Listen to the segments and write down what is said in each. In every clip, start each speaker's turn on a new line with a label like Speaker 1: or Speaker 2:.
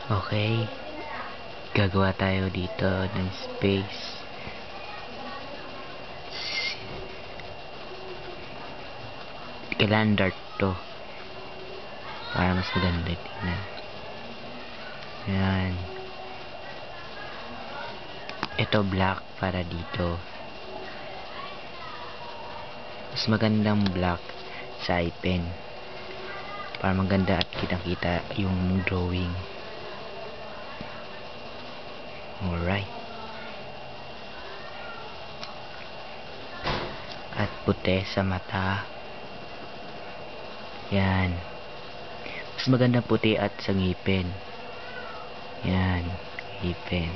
Speaker 1: Okay, gagawa tayo dito ng space. Kailangan dark to para mas maganda tingnan. Yan. Ito black para dito. Mas magandang black sa pen para maganda at kitang-kita yung drawing. Alright. At puti sa mata. Yan. Mas maganda puti at sa ngipin. Yan. Ngipin.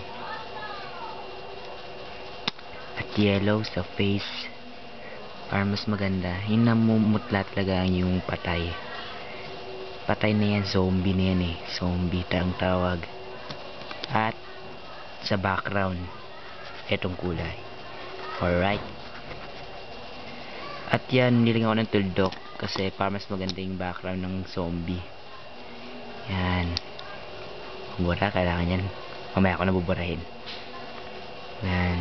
Speaker 1: At yellow sa face. Para mas maganda. Hinamumutla talaga yung patay. Patay na yan. Zombie na yan eh. Zombie ang tawag. At sa background etong kulay. Alright. At yan, nilingaw ng tuldok kasi para mas maganda yung background ng zombie. Yan. Bubura, kailangan yan. Mamaya ko na buburahin. Yan.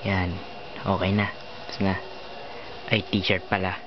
Speaker 1: Yan. Okay na. Tapos na. Ay, t-shirt pala.